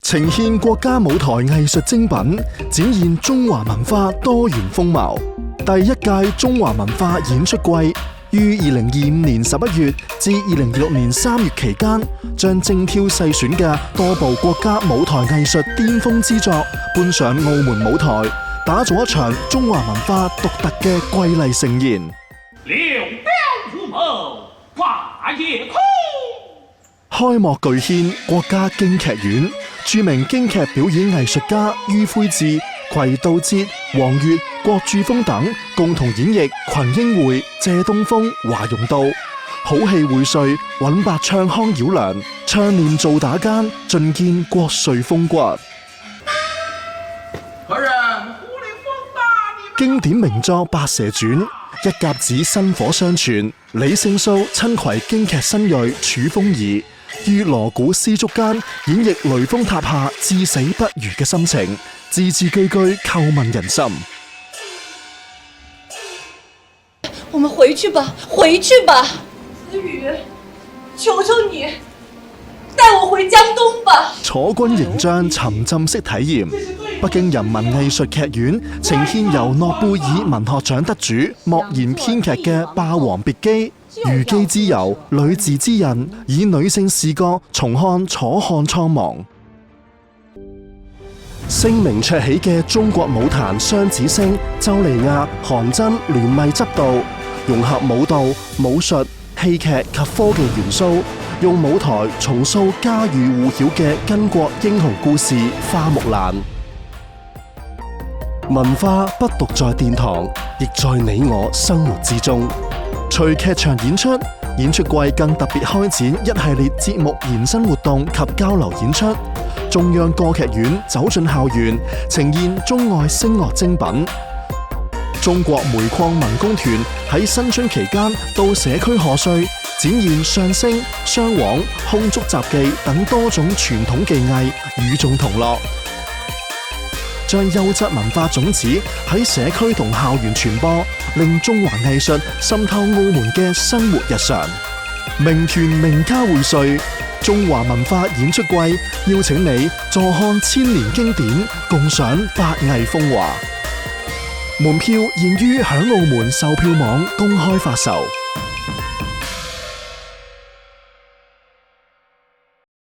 呈現國家舞台藝術精品，展現中華文化多元風貌。第一屆中華文化演出季於2025年11月至2026年3月期間，將精挑細選嘅多部國家舞台藝術巔峰之作搬上澳門舞台，打造一場中華文化獨特嘅瑰麗盛宴。六標虎謀，跨夜空。開幕巨獻國家京劇院，著名京劇表演藝術家于魁智、葵道節、黃越、郭柱峰等共同演繹群英會、謝東風、華容道，好戲薈萃，韻白唱腔繞梁，唱念做打間，盡見國粹風骨。經典名作《白蛇傳》，一甲子薪火相傳，李勝素親攜京劇新銳楚風兒，於鑼鼓絲竹間演繹雷峰塔下至死不渝嘅心情，字字句句叩問人心。我們回去吧，回去吧，子宇，求求你，帶我回江東吧。楚軍形象沉浸式體驗，北京人民藝術劇院呈現由諾貝爾文學獎得主莫言編劇嘅《霸王別姬》，虞姬之柔，呂雉之韌，以女性視角重看楚漢蒼茫。聲名鵲起嘅中國舞壇雙子星周莉亞、韓真聯袂執導，融合舞蹈、武術、戲劇及科技元素，用舞台重塑家喻戶曉嘅巾幗英雄故事《花木蘭》。文化不獨在殿堂，亦在你我生活之中。除劇場演出，演出季更特別開展一系列節目延伸活動及交流演出。中央歌劇院走進校園，呈現中外聲樂精品。中國煤礦民工團喺新春期間到社區賀歲，展現相聲、雙簧、空竹雜技等多種傳統技藝，與眾同樂。將優質文化種子喺社區同校園傳播，令中華藝術滲透澳門嘅生活日常。名團名家薈萃，中華文化演出季邀請你坐看千年經典，共賞百藝風華。門票現於響澳門售票網公開發售。